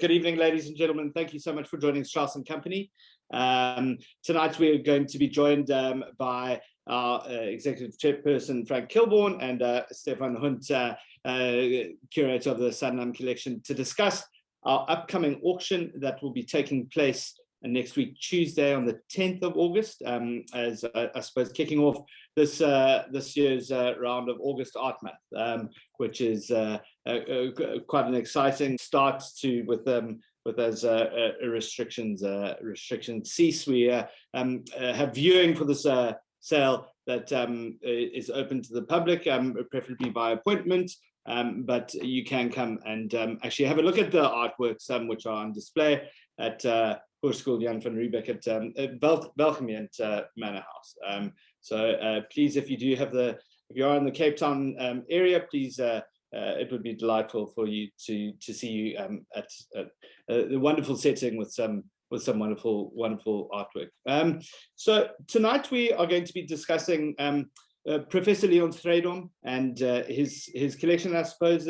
Good evening, ladies and gentlemen. Thank you so much for joining Strauss and Company. Tonight we are going to be joined by our Executive Chairperson, Frank Kilbourn, and Stephan, Hundt, Curator of the Sanlam Collection, to discuss our upcoming auction that will be taking place next week, Tuesday, on the 10th of August, as I suppose kicking off this year's round of August Art Month, which is quite an exciting start to with as restrictions cease. We have viewing for this sale that is open to the public, preferably by appointment. But you can come and actually have a look at the artworks, which are on display at Hoërskool Jan van Riebeeck at Welgemeente Manor House. So please, if you're in the Cape Town area, please, it would be delightful for you to see you at the wonderful setting with some wonderful artwork. So tonight we are going to be discussing Professor Leon Strydom and his collection. I suppose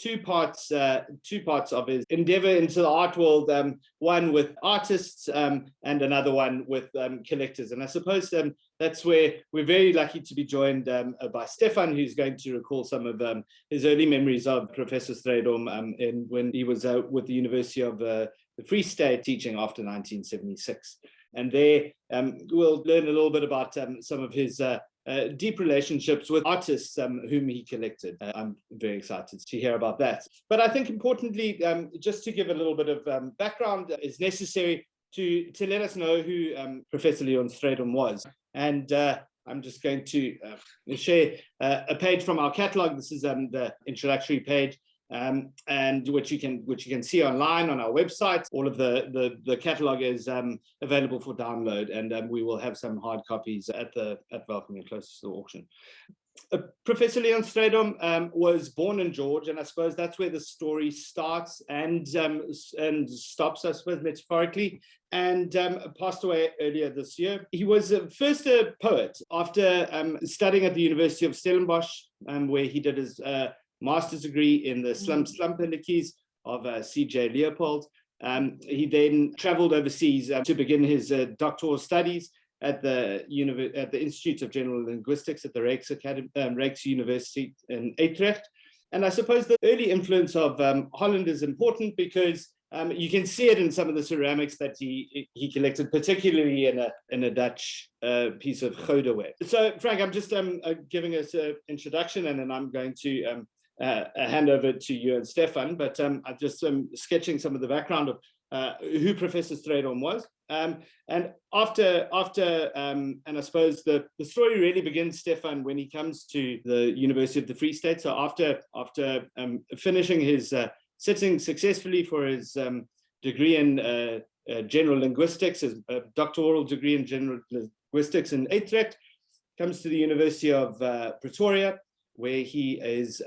two parts of his endeavor into the art world, one with artists and another one with collectors. And I suppose that's where we're very lucky to be joined by Stephan, who's going to recall some of his early memories of Professor Strydom when he was with the University of the Free State teaching after 1976. And there we'll learn a little bit about some of his deep relationships with artists whom he collected. I'm very excited to hear about that. But I think importantly, just to give a little bit of background is necessary to let us know who Professor Leon Strydom was. And I'm just going to share a page from our catalog. This is the introductory page. And which you can see online on our website. All of the catalog is available for download, and we will have some hard copies at Welcome closest to the auction. Professor Leon Strydom was born in George, and I suppose that's where the story starts and stops, I suppose, metaphorically, and passed away earlier this year. He was first a poet after studying at the University of Stellenbosch, where he did his master's degree in the slumpendices of C.J. Leopold. He then traveled overseas to begin his doctoral studies at the Institute of General Linguistics at the Rijks University in Utrecht. And I suppose the early influence of Holland is important because you can see it in some of the ceramics that he collected, particularly in a Dutch piece of gouden ware. So, Frank, I'm just giving us an introduction, and then I'm going to hand over to you and Stephan, but I'm just sketching some of the background of who Professor Strydom was. And after and I suppose the story really begins, Stephan, when he comes to the University of the Free State. So after finishing his sitting successfully for his degree in general linguistics, his doctoral degree in general linguistics in Utrecht, comes to the University of Pretoria, where he is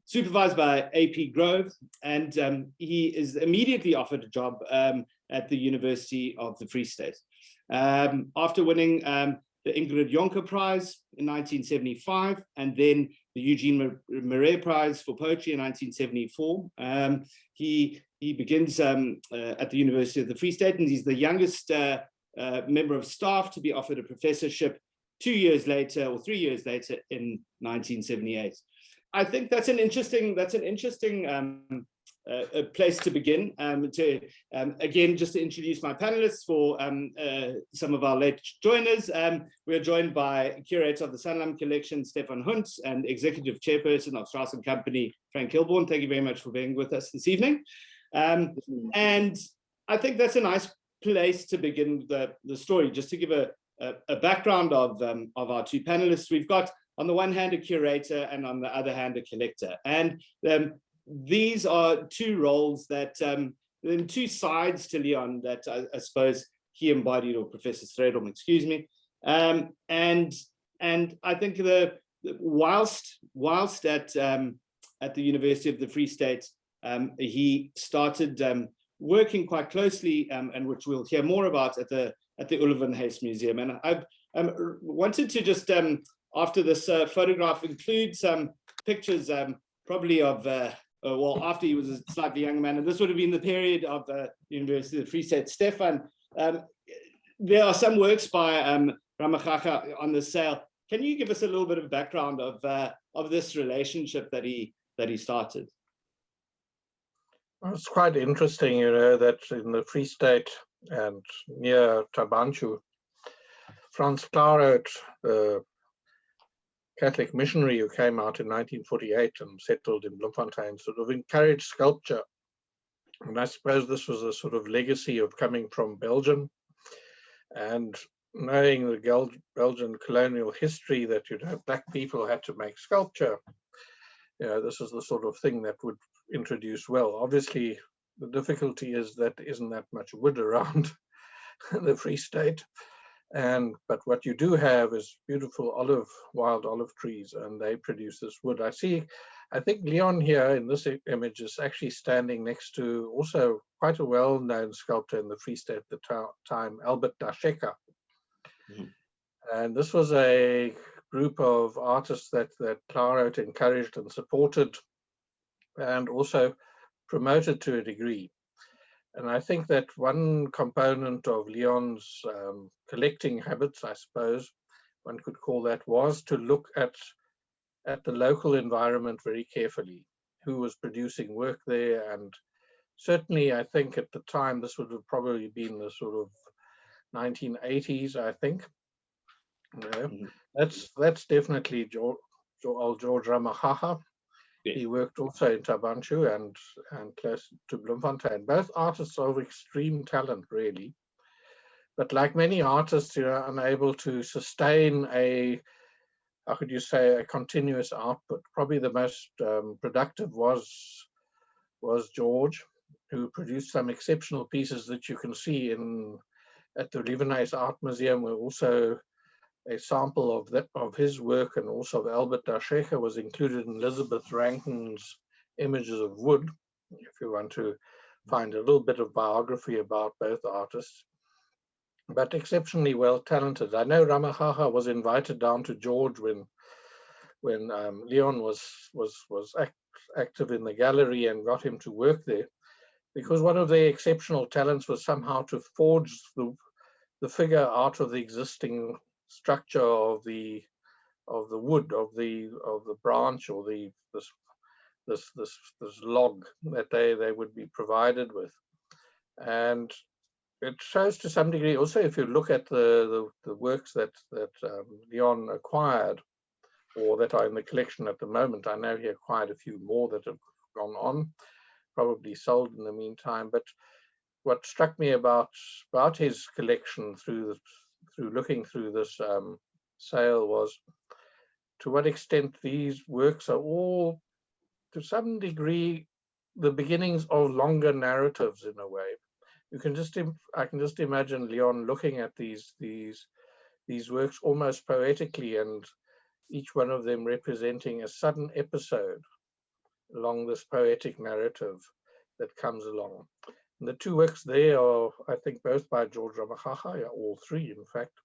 supervised by A.P. Grove, and he is immediately offered a job at the University of the Free State. After winning the Ingrid Jonker Prize in 1975, and then the Eugene Marais Prize for Poetry in 1974, he begins at the University of the Free State, and he's the youngest member of staff to be offered a professorship 2 years later or 3 years later in 1978. I think that's an interesting place to begin. Again, just to introduce my panelists for some of our late joiners. We're joined by Curator of the Sanlam Collection, Stephan Hundt, and Executive Chairperson of Strauss and Company, Frank Kilbourn. Thank you very much for being with us this evening. And I think that's a nice place to begin the story, just to give a background of our two panelists. We've got, on the one hand, a curator, and on the other hand, a collector. And these are two roles that, two sides to Leon that I suppose he embodied, or Professor Strydom, excuse me. And I think whilst at the University of the Free State, he started working quite closely, and which we'll hear more about at the Ulvenhuis Museum. And I've wanted to just, after this photograph, include some pictures probably of well, after he was a slightly younger man, and this would have been the period of the University of the Free State. Stephan, there are some works by Ramachaka on the sale. Can you give us a little bit of background of this relationship that he started? Well, it's quite interesting, you know, that in the Free State and near Tabanchu, Franz Claret, the Catholic missionary who came out in 1948 and settled in Bloemfontein, sort of encouraged sculpture. And I suppose this was a sort of legacy of coming from Belgium and knowing the Belgian colonial history, that, you know, black people had to make sculpture. You know, this is the sort of thing that would introduce well. Obviously, the difficulty is that isn't that much wood around the Free State. But what you do have is beautiful wild olive trees, and they produce this wood. I think Leon here in this image is actually standing next to also quite a well-known sculptor in the Free State at the time, Albert Dasheka. And this was a group of artists that Claret encouraged and supported and also promoted to a degree. And I think that one component of Leon's collecting habits, I suppose one could call that, was to look at the local environment very carefully, who was producing work there. And certainly, I think at the time, this would have probably been the sort of 1980s, I think. You know, that's definitely old George Ramahaha. Yes. He worked also in Tabanchu and close to Bloemfontein. Both artists of extreme talent, really. But like many artists, you know, unable to sustain how could you say, a continuous output. Probably the most productive was George, who produced some exceptional pieces that you can see at the Lievenhuis Art Museum, where also a sample of his work and also of Albert Dasheka was included in Elizabeth Rankin's Images of Wood, if you want to find a little bit of biography about both artists. But exceptionally well talented. I know Ramahaha was invited down to George when Leon was active in the gallery and got him to work there, because one of their exceptional talents was somehow to forge the figure out of the existing structure of the wood of the branch, or this log that they would be provided with. And it shows to some degree also, if you look at the works that Leon acquired, or that are in the collection at the moment. I know he acquired a few more that have gone on, probably sold in the meantime. But what struck me about his collection through looking through this sale was to what extent these works are all, to some degree, the beginnings of longer narratives in a way. I can just imagine Leon looking at these works almost poetically, and each one of them representing a sudden episode along this poetic narrative that comes along. And the two works there are, I think, both by George Ramahaha, all three, in fact,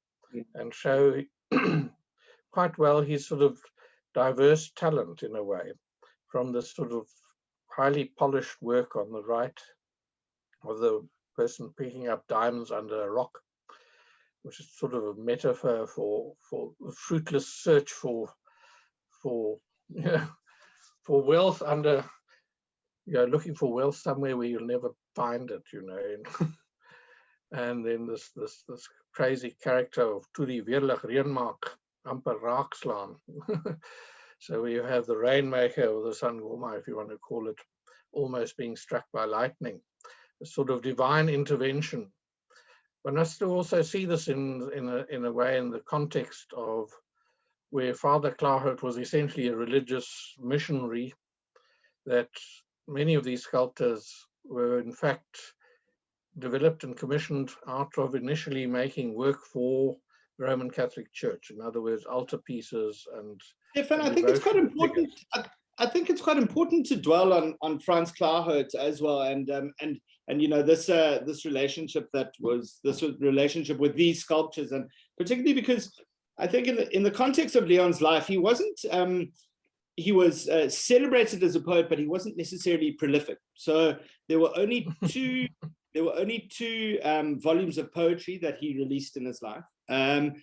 and show quite well his sort of diverse talent in a way, from this sort of highly polished work on the right of the person picking up diamonds under a rock, which is sort of a metaphor for the fruitless search for wealth under, looking for wealth somewhere where you'll never find it, And then this crazy character of Turi Weerlig Reenmaak, amper raakslaan. So you have the rainmaker, or the Sangoma, if you want to call it, almost being struck by lightning, a sort of divine intervention. But I still also see this in a way in the context of where Father Claret was essentially a religious missionary, that many of these sculptors were in fact developed and commissioned out of initially making work for the Roman Catholic Church. In other words, altarpieces and. Stephan, I think it's quite important. I think it's quite important to dwell on Franz Claret as well, and this relationship relationship with these sculptures, and particularly because I think in the context of Leon's life, he wasn't he was celebrated as a poet, but he wasn't necessarily prolific. So there were only two volumes of poetry that he released in his life. And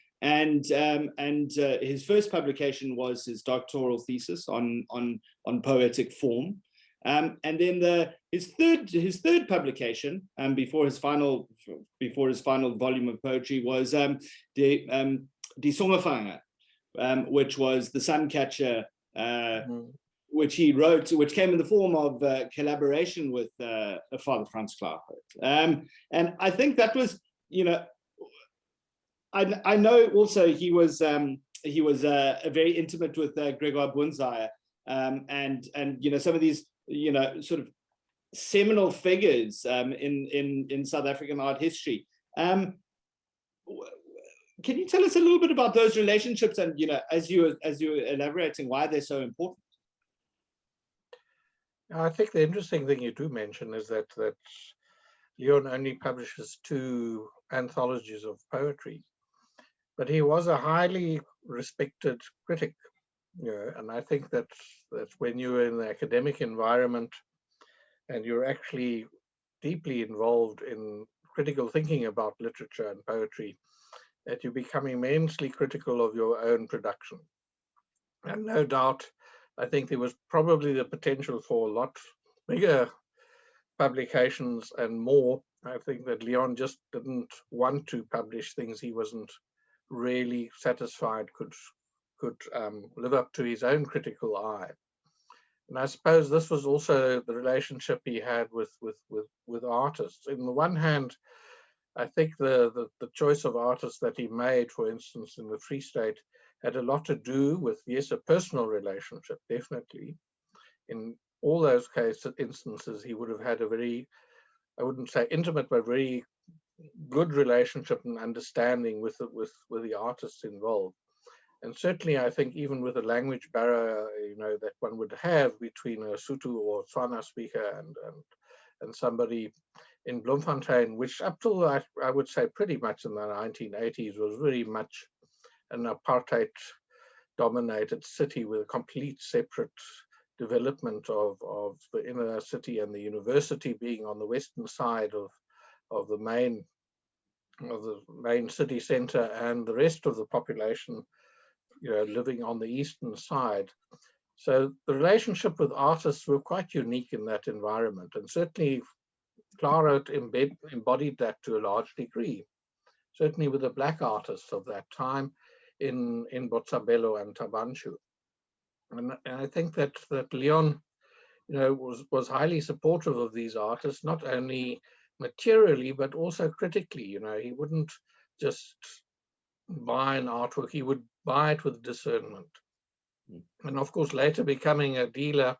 his first publication was his doctoral thesis on poetic form. And then his third publication, before his final volume of poetry, was Die Sommerfanger, which was the Suncatcher, which he wrote, which came in the form of collaboration with Father Franz Klarhout. And I think that was, I know also he was very intimate with Gregor Bunzai, and some of these sort of seminal figures in South African art history. Can you tell us a little bit about those relationships, and as you were elaborating, why they're so important? I think the interesting thing you do mention is that Leon only publishes 2 anthologies of poetry, but he was a highly respected critic, and I think that when you're in the academic environment and you're actually deeply involved in critical thinking about literature and poetry, that you become immensely critical of your own production. And no doubt, I think there was probably the potential for a lot bigger publications and more. I think that Leon just didn't want to publish things he wasn't really satisfied could live up to his own critical eye. And I suppose this was also the relationship he had with artists. On the one hand, I think the choice of artists that he made, for instance, in the Free State, had a lot to do with, yes, a personal relationship, definitely. In all those instances, he would have had a very, I wouldn't say intimate, but very good relationship and understanding with the artists involved. And certainly, I think even with a language barrier, that one would have between a Sotho or Tswana speaker and somebody in Bloemfontein, which up till I would say pretty much in the 1980s was very much an apartheid-dominated city with a complete separate development of the inner city and the university being on the western side of the main city center, and the rest of the population living on the eastern side. So the relationship with artists were quite unique in that environment, and certainly Klarhout embodied that to a large degree, certainly with the black artists of that time in Botshabelo and Tabanchu. And I think that Leon was highly supportive of these artists, not only materially, but also critically. He wouldn't just buy an artwork, he would buy it with discernment. And of course, later becoming a dealer,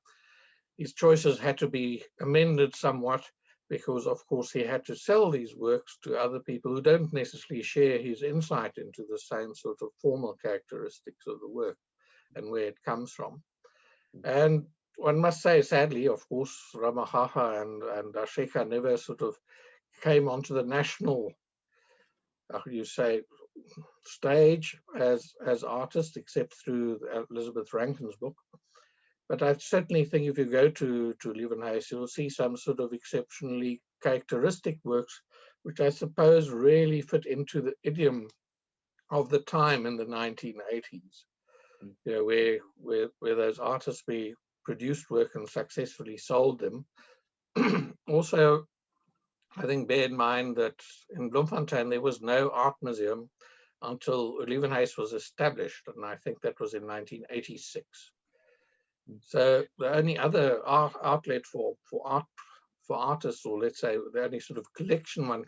his choices had to be amended somewhat, because of course he had to sell these works to other people who don't necessarily share his insight into the same sort of formal characteristics of the work and where it comes from. And one must say, sadly, of course, Ramahapa and Asheka never sort of came onto the national, how you say, stage as artists, except through Elizabeth Rankin's book. But I certainly think if you go to Leeuwenhuis, you'll see some sort of exceptionally characteristic works, which I suppose really fit into the idiom of the time in the 1980s, where those artists produced work and successfully sold them. Also, I think bear in mind that in Bloemfontein there was no art museum until Leeuwenhuis was established, and I think that was in 1986. So the only other outlet for artists, or let's say the only sort of collection one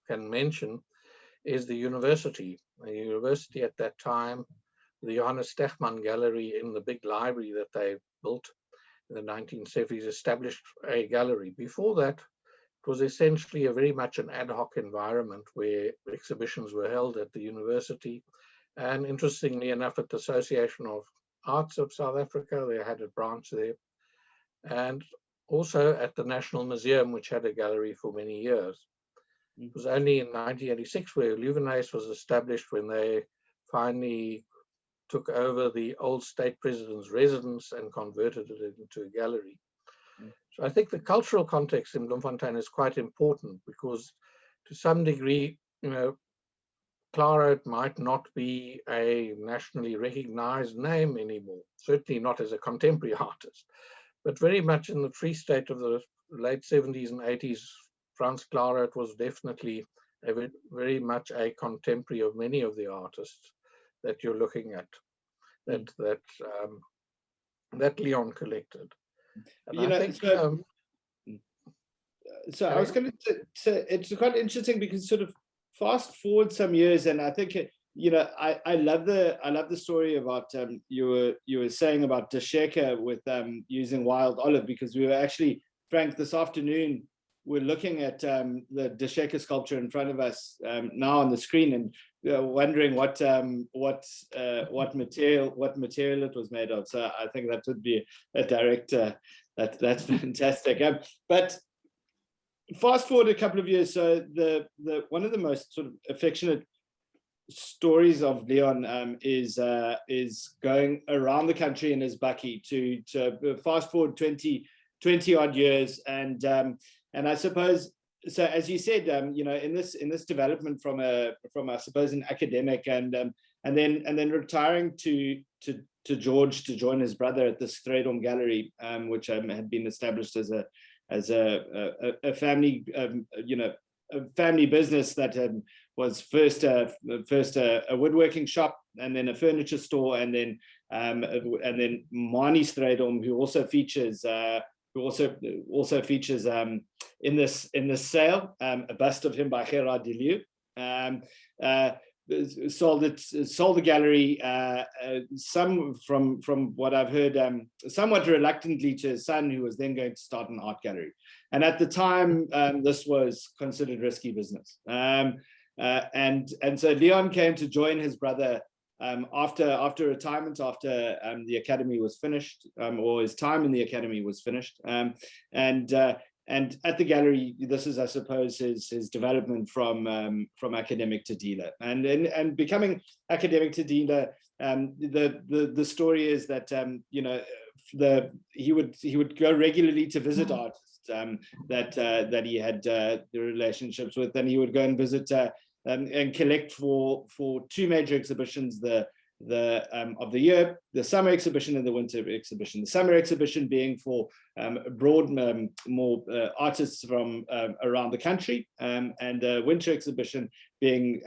can mention, is the university. The university at that time, the Johannes Stegman Gallery in the big library that they built in the 1970s, established a gallery. Before that, it was essentially very much an ad hoc environment where exhibitions were held at the university. And interestingly enough, at the Association of Arts of South Africa, they had a branch there. And also at the National Museum, which had a gallery for many years. It was only in 1986 where Leeuwenhuis was established, when they finally took over the old state president's residence and converted it into a gallery. So I think the cultural context in Bloemfontein is quite important, because to some degree, Claret might not be a nationally recognized name anymore, certainly not as a contemporary artist, but very much in the Free State of the late 70s and 80s, Frans Claret was definitely very much a contemporary of many of the artists that you're looking at, that Leon collected. And I think, so I was going to say, it's quite interesting because sort of fast forward some years, and I think I love the story about you were saying about De Shecker with using wild olive, because we were actually, Frank, this afternoon we're looking at the De Shecker sculpture in front of us now on the screen, and wondering what material it was made of. So I think that would be a direct that's fantastic. But fast forward a couple of years, so the one of the most sort of affectionate stories of Leon is going around the country in his bakkie to fast forward 20 odd years, and I suppose, so as you said, in this development from I suppose an academic, and then retiring to George to join his brother at the Strydom Gallery, which had been established as a family a family business that was first a woodworking shop, and then a furniture store, and then Mani Strydom, who also features in this sale, a bust of him by Gerard de Leeuw. Sold the gallery, some from what I've heard, somewhat reluctantly to his son, who was then going to start an art gallery. And at the time, this was considered risky business. And so Leon came to join his brother after retirement, after the academy was finished, or his time in the academy was finished. And at the gallery, this is, I suppose, his development from academic to dealer, and becoming academic to dealer. The story is that he would go regularly to visit artists that he had the relationships with, and he would go and visit and collect for two major exhibitions, of the year, the summer exhibition and the winter exhibition. The summer exhibition being for broad, more artists from around the country, and the winter exhibition being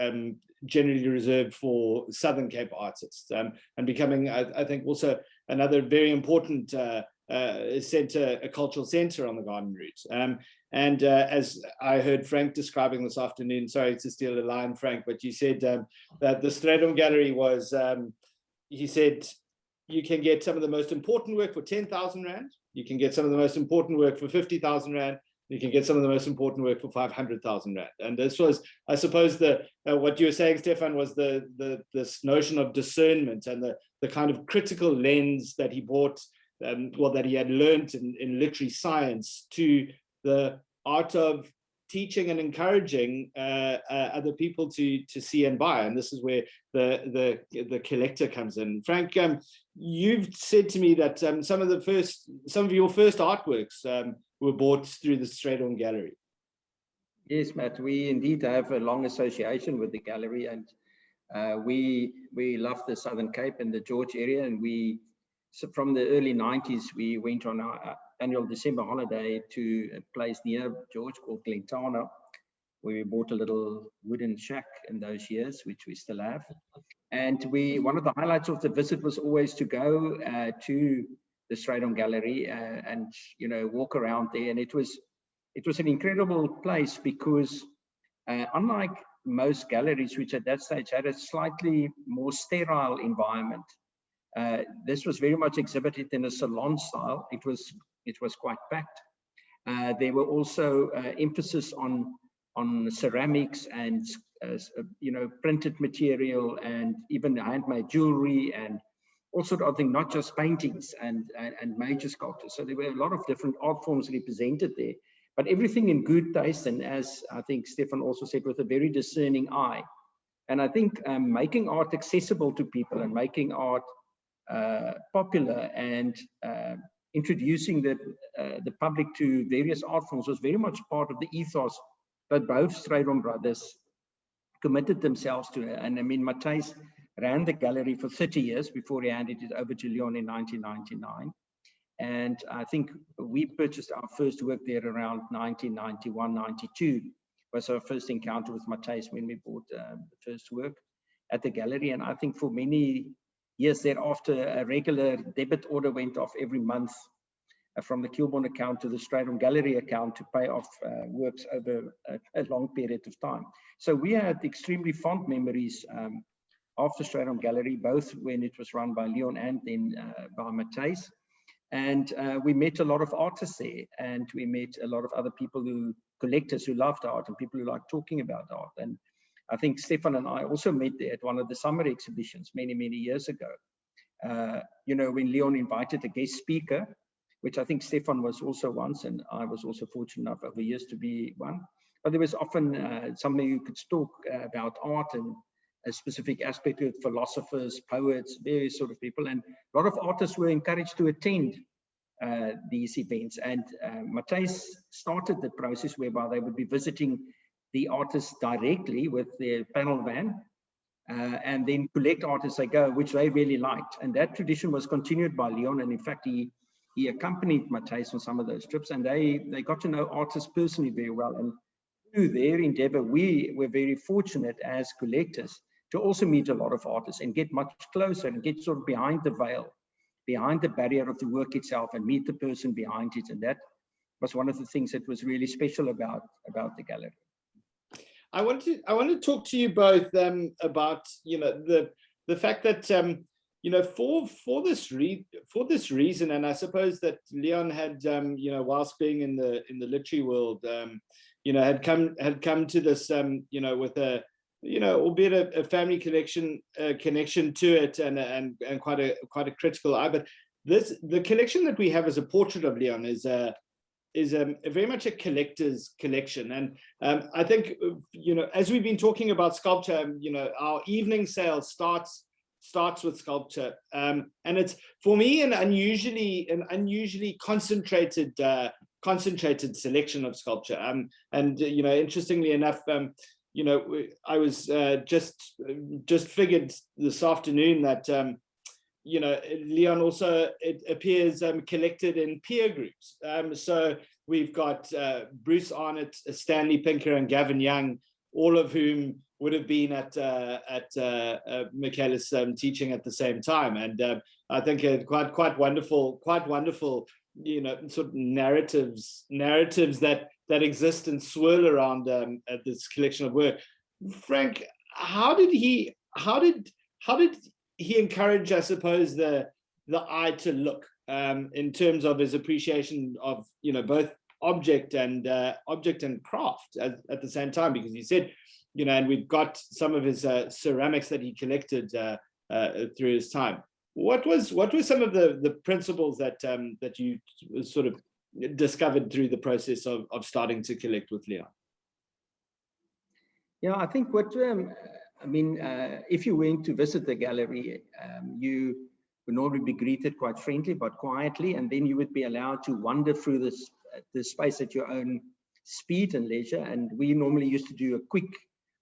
generally reserved for Southern Cape artists, and becoming, I think, also another very important center, a cultural center on the garden route. And as I heard Frank describing this afternoon, sorry to steal a line, Frank, but you said that the Strydom Gallery was, he said, you can get some of the most important work for 10,000 Rand, you can get some of the most important work for 50,000 Rand, you can get some of the most important work for 500,000 Rand. And this was, I suppose, what you were saying, Stephan, was this notion of discernment and the kind of critical lens that he brought, that he had learned in literary science, to the art of teaching and encouraging other people to see and buy. And this is where the collector comes in. Frank, you've said to me that some of your first artworks were bought through the Strydom Gallery. Yes, Matt, we indeed have a long association with the gallery, and we love the Southern Cape and the George area, and so from the early 90s, we went on our annual December holiday to a place near George called Glentana, where we bought a little wooden shack in those years, which we still have. And one of the highlights of the visit was always to go to the Strydom Gallery and walk around there. And it was an incredible place because unlike most galleries, which at that stage had a slightly more sterile environment, this was very much exhibited in a salon style. It was quite packed. There were also emphasis on ceramics and printed material, and even handmade jewelry, and all sort of things, not just paintings and major sculptures. So there were a lot of different art forms represented there, but everything in good taste, and as I think Stephan also said, with a very discerning eye. And I think making art accessible to people and making art popular and introducing the public to various art forms was very much part of the ethos that both Strydom brothers committed themselves to. And I mean, Matthijs ran the gallery for 30 years before he handed it over to Leon in 1999. And I think we purchased our first work there around 1991, 92 was our first encounter with Matthijs when we bought the first work at the gallery. And I think for many years thereafter, a regular debit order went off every month from the Kilbourn account to the Strydom Gallery account to pay off works over a long period of time. So we had extremely fond memories of the Strydom Gallery, both when it was run by Leon and then by Matthijs. And we met a lot of artists there, and we met a lot of other people collectors who loved art and people who liked talking about art. And I think Stephan and I also met there at one of the summer exhibitions many, many years ago. You know, when Leon invited a guest speaker, which I think Stephan was also once, and I was also fortunate enough over years to be one. But there was often somebody who could talk about art and a specific aspect of philosophers, poets, various sort of people. And a lot of artists were encouraged to attend these events. And Matthijs started the process whereby they would be visiting the artists directly with their panel van and then collect artists they go, which they really liked. And that tradition was continued by Leon. And in fact, he accompanied Matthijs on some of those trips, and they got to know artists personally very well. And through their endeavor, we were very fortunate as collectors to also meet a lot of artists and get much closer and get sort of behind the veil, behind the barrier of the work itself, and meet the person behind it. And that was one of the things that was really special about the gallery. I want to talk to you both about, you know, the fact that you know, for this reason, and I suppose that Leon had you know, whilst being in the literary world, you know, had come to this you know, with a, you know, albeit a family connection to it, and quite a critical eye. But the collection that we have as a portrait of Leon is very much a collector's collection. And I think, you know, as we've been talking about sculpture, you know, our evening sale starts with sculpture, and it's, for me, an unusually concentrated selection of sculpture. And you know, interestingly enough, you know, I was just figured this afternoon that you know, Leon also, it appears collected in peer groups. So we've got Bruce Arnott, Stanley Pinker, and Gavin Young, all of whom would have been at Michaelis teaching at the same time. And I think quite wonderful, you know, sort of narratives that exist and swirl around at this collection of work. Frank, how did he encourage, I suppose, the eye to look in terms of his appreciation of, you know, both object and craft at the same time? Because he said, you know, and we've got some of his ceramics that he collected through his time. What were some of the principles that you sort of discovered through the process of starting to collect with Leon? Yeah, I think what I mean, if you went to visit the gallery, you would normally be greeted quite friendly but quietly, and then you would be allowed to wander through the space at your own speed and leisure. And we normally used to do a quick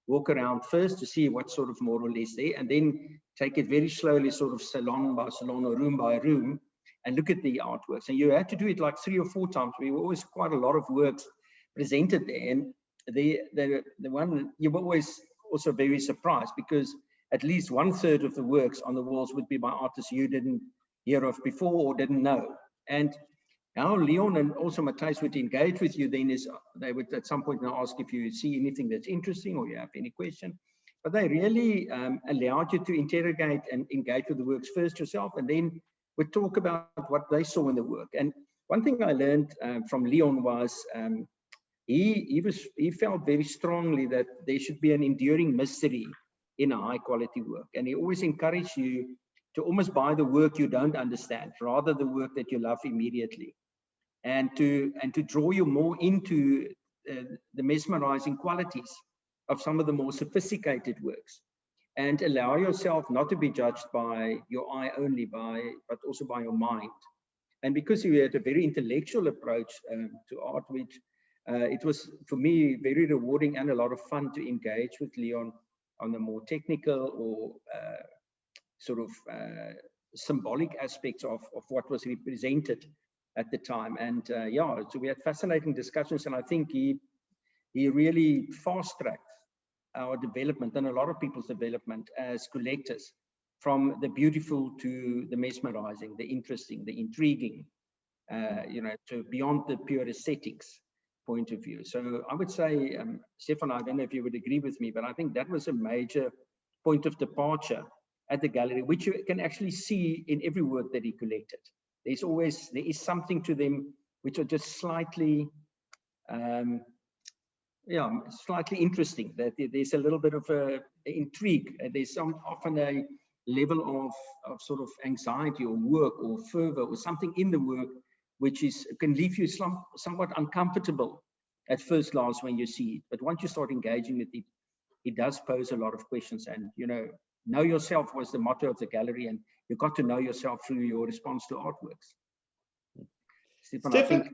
walk around first to see what's sort of more or less there, and then take it very slowly, sort of salon by salon or room by room, and look at the artworks. And you had to do it like 3 or 4 times. We were always quite a lot of works presented there, and the one you were always also very surprised, because at least 1/3 of the works on the walls would be by artists you didn't hear of before or didn't know. And how Leon and also Matthijs would engage with you then is they would at some point now ask if you see anything that's interesting or you have any question. But they really allowed you to interrogate and engage with the works first yourself, and then would talk about what they saw in the work. And one thing I learned from Leon was he felt very strongly that there should be an enduring mystery in a high quality work. And he always encouraged you to almost buy the work you don't understand, rather the work that you love immediately, and to draw you more into the mesmerizing qualities of some of the more sophisticated works. and allow yourself not to be judged by your eye only, but also by your mind. And because you had a very intellectual approach to art, which it was, for me, very rewarding and a lot of fun to engage with Leon on the more technical or sort of symbolic aspects of what was represented at the time. And yeah, so we had fascinating discussions, and I think he really fast-tracked our development and a lot of people's development as collectors, from the beautiful to the mesmerizing, the interesting, the intriguing, you know, to beyond the pure aesthetics point of view. So I would say, Stephan, I don't know if you would agree with me, but I think that was a major point of departure at the gallery, which you can actually see in every work that he collected. There is something to them which are just slightly, yeah, slightly interesting. That there's a little bit of a intrigue. There's often a level of sort of anxiety or work or fervor or something in the work which can leave you somewhat uncomfortable at first glance when you see it. But once you start engaging with it, it does pose a lot of questions. And, you know yourself was the motto of the gallery, and you got to know yourself through your response to artworks. Stephan, I think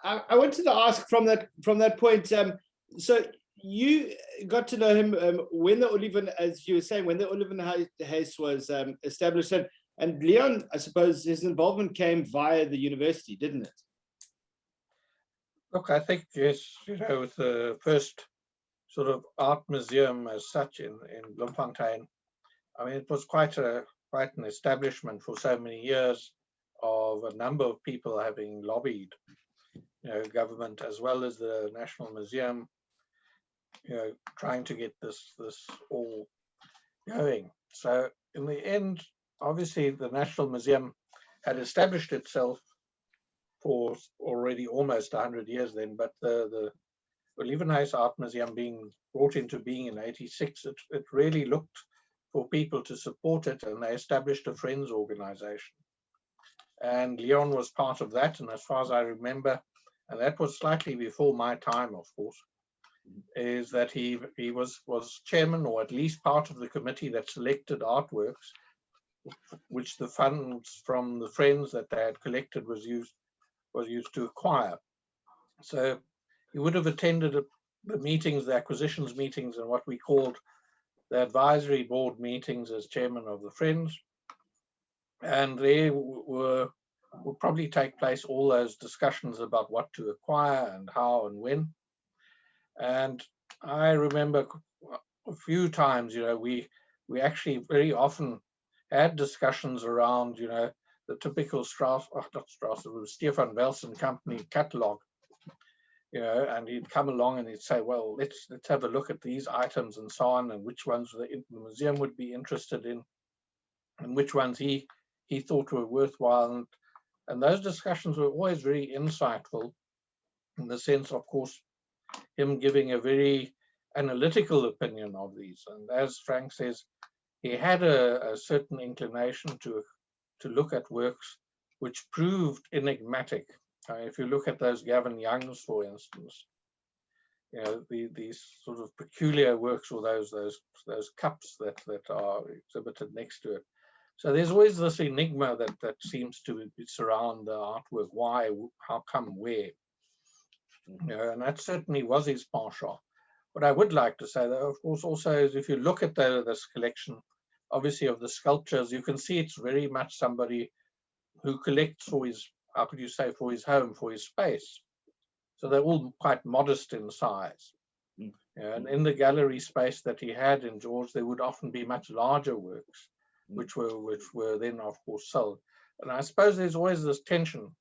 I wanted to ask from that point. So you got to know him when the Oliven, as you were saying, when the Olivenhuis was established, and Leon, I suppose his involvement came via the university, didn't it? Look, I think, yes, you know, with the first sort of art museum as such in Bloemfontein, I mean, it was quite an establishment for so many years, of a number of people having lobbied, you know, government as well as the National Museum, you know, trying to get this all going. So in the end, obviously the National Museum had established itself for already almost 100 years then, but the Olivenhuis Art Museum being brought into being in '86, it really looked for people to support it, and they established a Friends organization. And Leon was part of that, and as far as I remember, and that was slightly before my time, of course, is that he was chairman, or at least part of the committee that selected artworks, which the funds from the Friends that they had collected was used to acquire. So he would have attended the meetings, the acquisitions meetings, and what we called the advisory board meetings as chairman of the Friends. And there would probably take place all those discussions about what to acquire and how and when. And I remember a few times, you know, we actually very often had discussions around, you know, the typical Strauss, not Strauss, it was Stephan Welsen Company catalog, you know, and he'd come along and he'd say, well, let's have a look at these items and so on, and which ones the museum would be interested in, and which ones he thought were worthwhile. And those discussions were always very insightful, in the sense, of course, him giving a very analytical opinion of these. And as Frank says, he had a certain inclination to look at works which proved enigmatic. If you look at those Gavin Youngs, for instance, you know, these sort of peculiar works, or those cups that are exhibited next to it. So there's always this enigma that seems to surround the artwork. Why? How come? Where? You know, and that certainly was his penchant. What I would like to say, though, of course, also is if you look at this collection, obviously of the sculptures, you can see it's very much somebody who collects for his, how could you say, for his home, for his space. So they're all quite modest in size. You know, and in the gallery space that he had in George, there would often be much larger works, which were then, of course, sold. And I suppose there's always this tension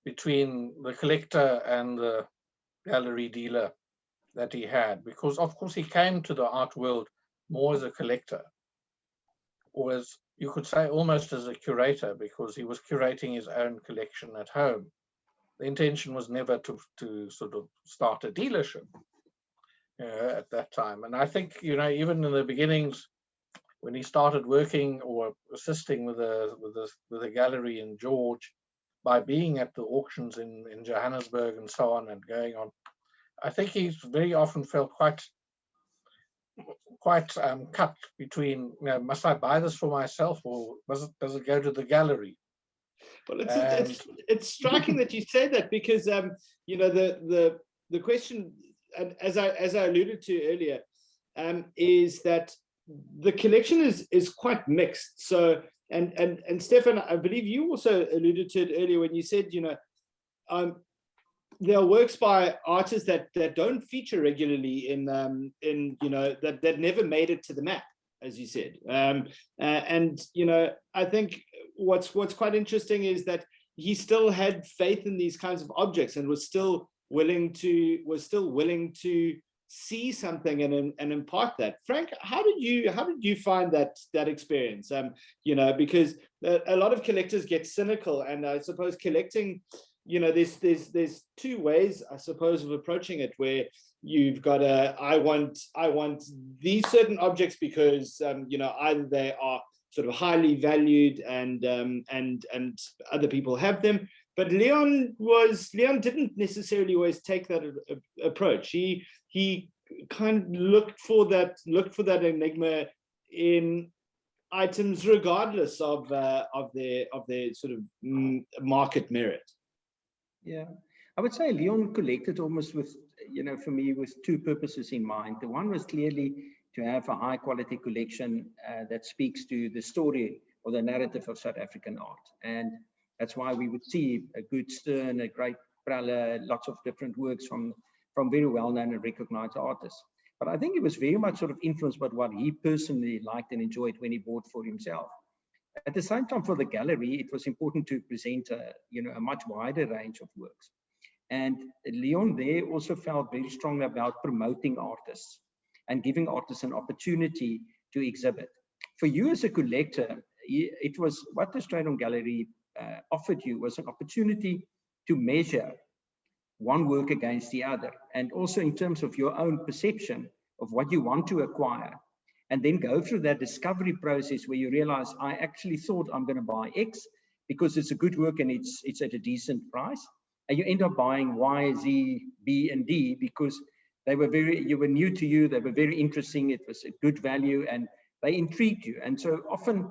between the collector and the gallery dealer that he had, because of course he came to the art world more as a collector, or as you could say almost as a curator, because he was curating his own collection at home. The intention was never to sort of start a dealership at that time. And I think, you know, even in the beginnings, when he started working or assisting with a gallery in George, by being at the auctions in Johannesburg and so on and going on, I think he's very often felt quite cut between, must I buy this for myself, or does it go to the gallery? Well, it's striking that you say that, because the question, and as I alluded to earlier, is that the collection is quite mixed. So and Stephan, I believe you also alluded to it earlier when you said, there are works by artists that don't feature regularly in that never made it to the map, as you said. I think what's quite interesting is that he still had faith in these kinds of objects and was still willing to see something and impart that. Frank, how did you find that experience? Because a lot of collectors get cynical, and I suppose collecting, there's two ways, I suppose, of approaching it, where you've got I want these certain objects because either they are sort of highly valued and other people have them. But Leon didn't necessarily always take that approach. He kind of looked for that enigma in items regardless of their sort of market merit. Yeah, I would say Leon collected almost with, for me, with two purposes in mind. The one was clearly to have a high quality collection that speaks to the story or the narrative of South African art. And that's why we would see a good Stern, a great Praller, lots of different works from very well-known and recognized artists. But I think it was very much sort of influenced by what he personally liked and enjoyed when he bought for himself. At the same time, for the gallery, it was important to present a much wider range of works. And Leon there also felt very strongly about promoting artists and giving artists an opportunity to exhibit. For you as a collector, it was what the Strydom Gallery offered you was an opportunity to measure one work against the other, and also in terms of your own perception of what you want to acquire, and then go through that discovery process where you realize, I actually thought I'm going to buy X because it's a good work and it's at a decent price, and you end up buying Y, Z, B, and D because they were new to you, they were very interesting, it was a good value, and they intrigued you. And so often,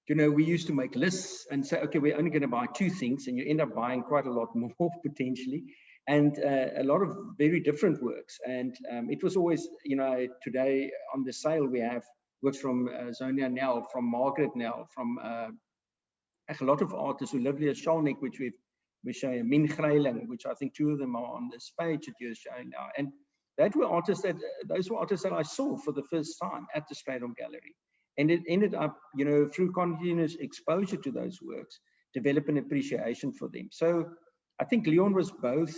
we used to make lists and say, okay, we're only going to buy two things, and you end up buying quite a lot more potentially, and a lot of very different works. And it was always, today on the sale we have works from Zonia Nell, from Margaret Nell, from a lot of artists who live here, Schalnik, which we show, Min Greiling, which I think two of them are on this page that you're showing now. And those were artists that I saw for the first time at the Strydom Gallery. And it ended up, through continuous exposure to those works, develop an appreciation for them. So I think Leon was both,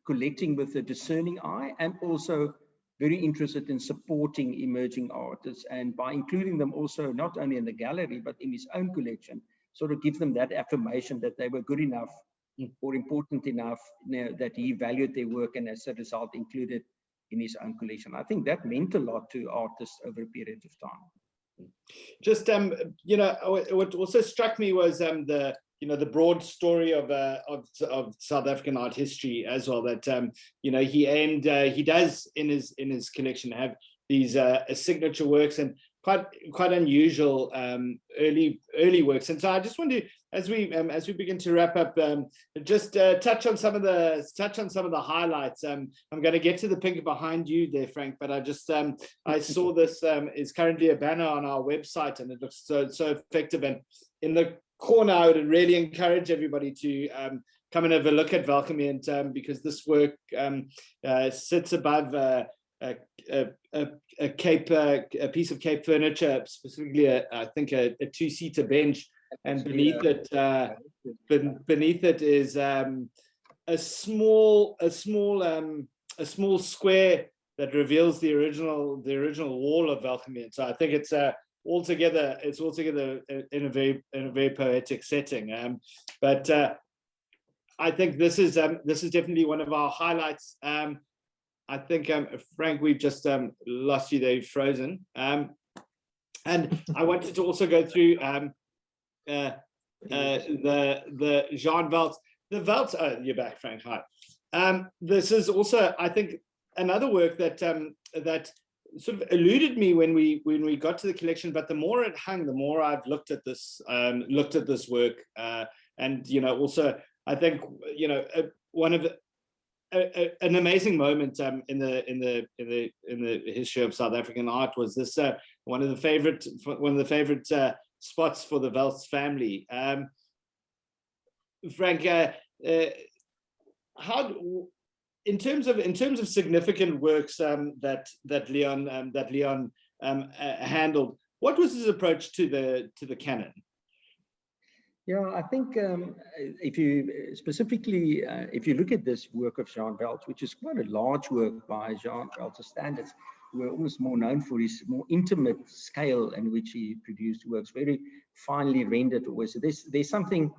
collecting with a discerning eye, and also very interested in supporting emerging artists. And by including them also, not only in the gallery, but in his own collection, sort of give them that affirmation that they were good enough or important enough, that he valued their work, and as a result included in his own collection. I think that meant a lot to artists over a period of time. Just what also struck me was the broad story of South African art history as well. That he does in his collection have these signature works and quite unusual early works. And so I just want to, as we begin to wrap up, just touch on some of the highlights. I'm going to get to the picture behind you there, Frank, but I saw this is currently a banner on our website, and it looks so effective. And in the corner, I would really encourage everybody to come and have a look at Welcome, because this work sits above a piece of Cape furniture, specifically I think a two-seater bench, and beneath it is a small square that reveals the original wall of Welcome. So I think it's altogether in a very poetic setting. But I think this is definitely one of our highlights. I think, Frank, we've just lost you there, you've frozen. And I wanted to also go through the Jean Welts. The Welts, oh, you're back, Frank, hi. This is also, I think, another work that that sort of eluded me when we got to the collection, but the more it hung, the more I've looked at this work, and also I think one of an amazing moment in the history of South African art was this one of the favorite spots for the Welz family. Frank, how, in terms of significant works that Leon handled, what was his approach to the canon? Yeah, I think if you specifically, if you look at this work of Jean Welz, which is quite a large work by Jean Welz's standards, we're almost more known for his more intimate scale in which he produced works, very finely rendered always. So there's something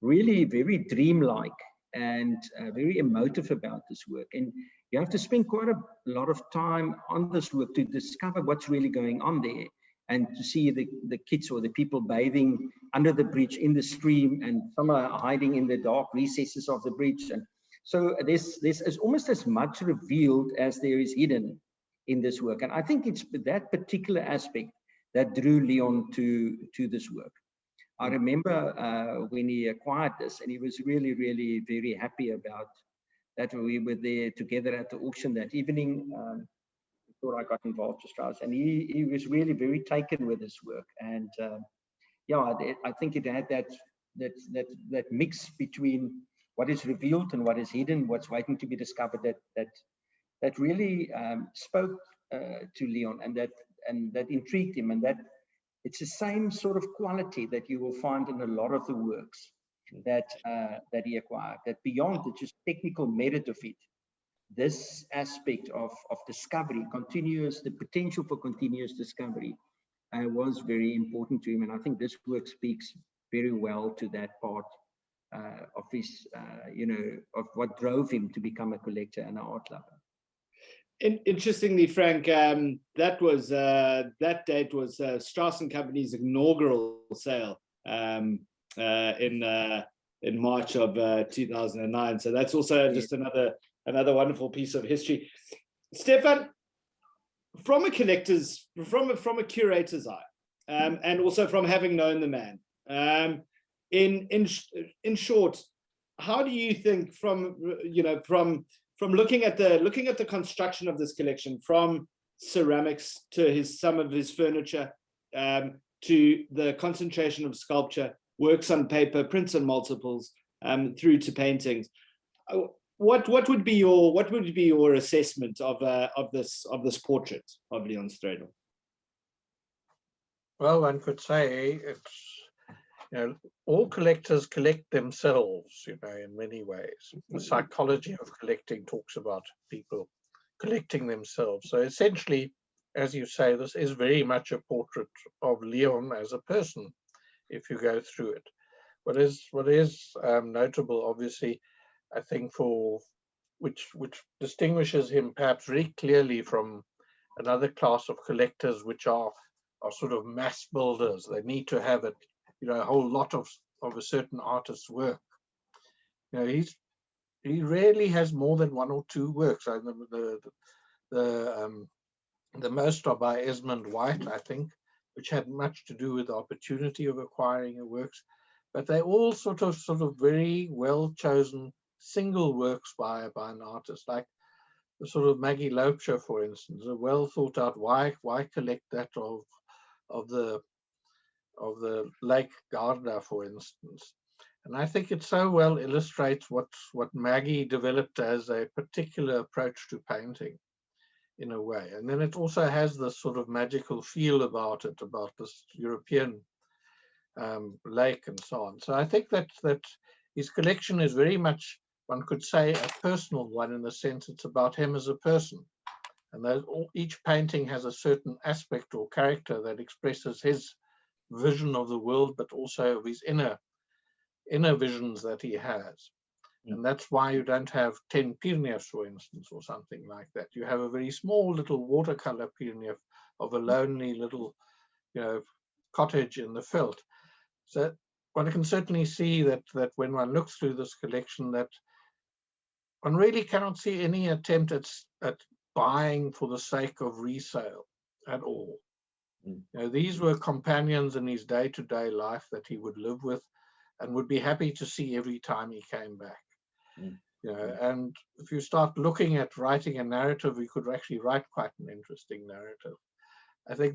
really very dreamlike and very emotive about this work. And you have to spend quite a lot of time on this work to discover what's really going on there, and to see the kids or the people bathing under the bridge in the stream, and some are hiding in the dark recesses of the bridge. And so there's almost as much revealed as there is hidden in this work. And I think it's that particular aspect that drew Leon to this work. I remember when he acquired this, and he was really, really very happy about that. We were there together at the auction that evening before I got involved with Strauss, and he was really very taken with this work. And yeah, I think it had that mix between what is revealed and what is hidden, what's waiting to be discovered, that really spoke to Leon, and that intrigued him, and that it's the same sort of quality that you will find in a lot of the works that he acquired, that beyond the just technical merit of it, this aspect of discovery, the potential for continuous discovery was very important to him. And I think this work speaks very well to that part of his, of what drove him to become a collector and an art lover. Interestingly, Frank, that date was Strauss & Company's inaugural sale in March of 2009. So that's also just another wonderful piece of history. Stephan, from a curator's eye, and also from having known the man, in short, how do you think, from looking at the construction of this collection, from ceramics to some of his furniture, to the concentration of sculpture, works on paper, prints and multiples, through to paintings, what would be your assessment of this portrait of Leon Strydom? Well, one could say it's, all collectors collect themselves, in many ways. The psychology of collecting talks about people collecting themselves. So essentially, as you say, this is very much a portrait of Leon as a person, if you go through it. What is notable, obviously, I think, for which distinguishes him perhaps very clearly from another class of collectors, which are sort of mass builders. They need to have it, a whole lot of a certain artist's work. He rarely has more than one or two works. The most are by Esmond White, I think, which had much to do with the opportunity of acquiring the works, but they all sort of very well chosen single works by an artist, like the sort of Maggie Loubser, for instance, a well thought out why collect that of the Lake Garda, for instance. And I think it so well illustrates what Maggie developed as a particular approach to painting, in a way. And then it also has this sort of magical feel about it, about this European lake and so on. So I think that his collection is very much, one could say, a personal one, in the sense it's about him as a person. And each painting has a certain aspect or character that expresses his vision of the world, but also of his inner visions that he has. And that's why you don't have 10 Pyrenees, for instance, or something like that. You have a very small little watercolor Pyrenee of a lonely little, cottage in the veld. So one can certainly see that when one looks through this collection, that one really cannot see any attempt at buying for the sake of resale at all. Mm. You know, these were companions in his day-to-day life that he would live with and would be happy to see every time he came back. Mm. You know, and if you start looking at writing a narrative, you could actually write quite an interesting narrative. I think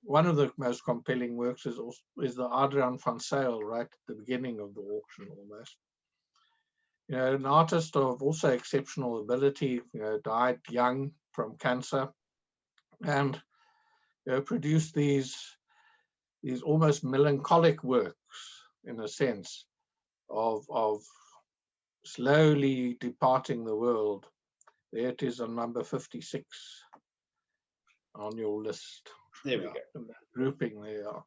one of the most compelling works is the Adriaan van Zyl, right at the beginning of the auction almost. You know, an artist of also exceptional ability, you know, died young from cancer, and you know, produced these almost melancholic works in a sense of slowly departing the world. There it is on number 56 on your list. There we go. Grouping there.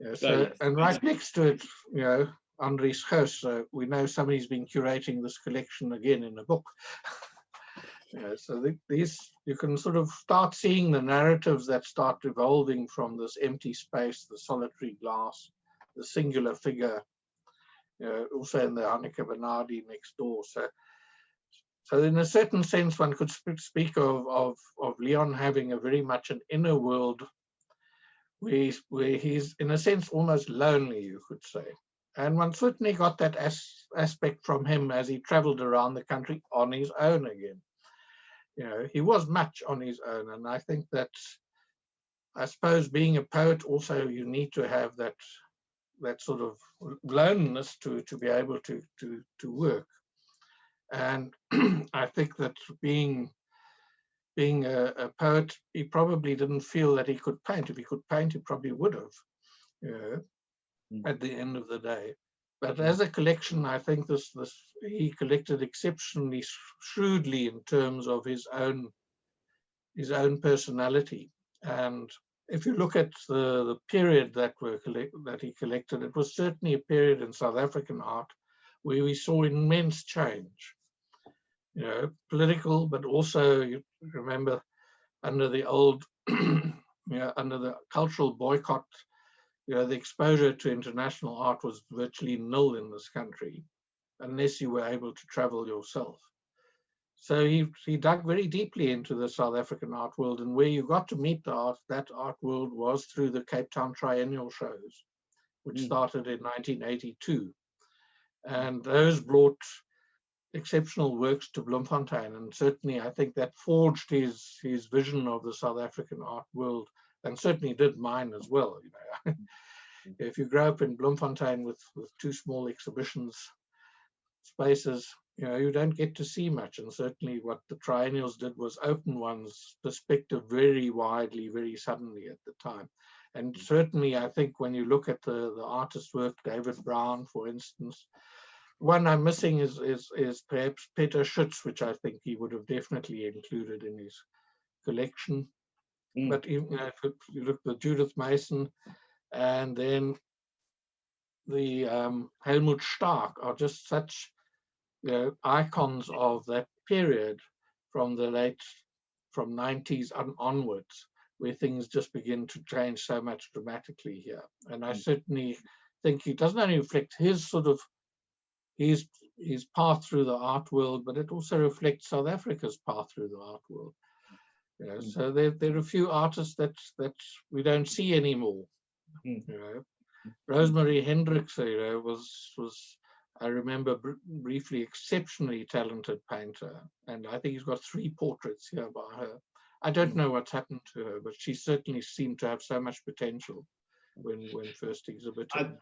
Yeah, Oh, so, yes. and right next to it, you know, Andries Gous, so we know somebody's been curating this collection again in a book. Yeah, so these, you can sort of start seeing the narratives that start evolving from this empty space, the solitary glass, the singular figure, you know, also in the Hanneke Bernardi next door. So in a certain sense, one could speak of Leon having a very much an inner world where he's, in a sense, almost lonely, you could say. And one certainly got that aspect from him as he traveled around the country on his own again. You know, he was much on his own. And I think that, I suppose, being a poet also, you need to have that sort of loneliness to be able to work. And I think that being a poet, he probably didn't feel that he could paint. If he could paint, he probably would have, you know, at the end of the day. But as a collection, I think he collected exceptionally shrewdly in terms of his own personality. And if you look at the period that he collected, it was certainly a period in South African art where we saw immense change. You know, political, but also, you remember, under the old, you know, under the cultural boycott, you know, the exposure to international art was virtually nil in this country, unless you were able to travel yourself. So he dug very deeply into the South African art world, and where you got to meet that art world was through the Cape Town Triennial shows, which started in 1982. And those brought exceptional works to Bloemfontein, and certainly I think that forged his vision of the South African art world, and certainly did mine as well. You know, if you grow up in Bloemfontein with two small exhibitions spaces, you know, you don't get to see much. And certainly what the triennials did was open one's perspective very widely, very suddenly at the time. And certainly I think when you look at the artist's work, David Brown, for instance, one I'm missing is perhaps Peter Schütz, which I think he would have definitely included in his collection. But even if you look at Judith Mason, and then the Helmut Stark are just such, you know, icons of that period from 90s onwards, where things just begin to change so much dramatically here. And I certainly think he doesn't only reflect his sort of his path through the art world, but it also reflects South Africa's path through the art world. You know, so there are a few artists that we don't see anymore. You know, Rosemary Hendricks, you know, was I remember briefly exceptionally talented painter, and I think he's got 3 portraits here by her. I don't know what's happened to her, but she certainly seemed to have so much potential when first exhibited.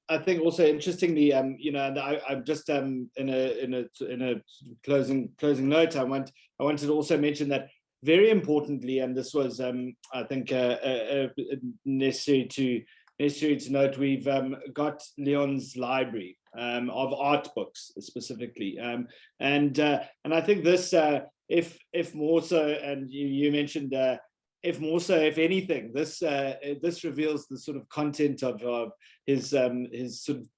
I think also interestingly, you know, and I'm just in a closing note, I wanted to also mention that very importantly, and this was I think necessary to note, we've got Leon's library of art books specifically, and I think this, if more so, and you mentioned. If more so, if anything, this reveals the sort of content of his sort of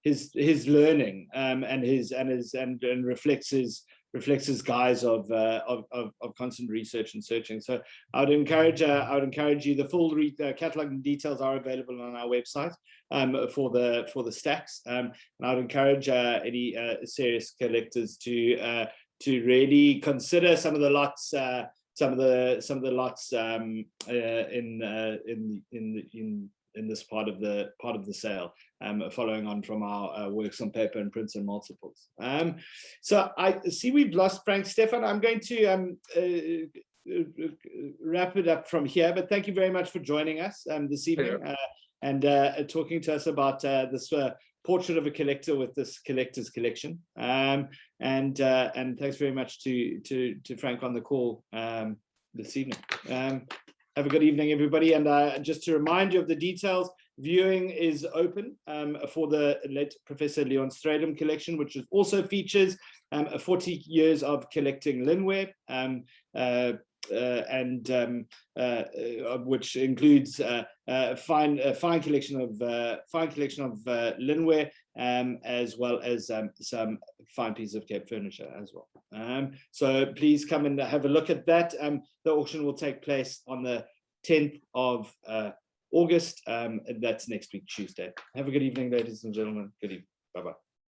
his learning, and reflects his guise of constant research and searching. So I would encourage you. The full catalog and details are available on our website for the stacks, and I would encourage any serious collectors to really consider some of the lots, in this part of the sale, following on from our works on paper and prints and multiples. So I see we've lost Frank. Stephan, I'm going to wrap it up from here, but thank you very much for joining us this evening and talking to us about this portrait of a collector with this collector's collection. And thanks very much to Frank on the call this evening. Have a good evening, everybody. And just to remind you of the details, viewing is open for the late Professor Leon Strydom Collection, which also features 40 years of collecting Linn Ware, which includes fine collection of Linn Ware, as well as some fine pieces of Cape furniture as well. So please come and have a look at that. The auction will take place on the 10th of August. That's next week, Tuesday. Have a good evening, ladies and gentlemen. Good evening. Bye-bye.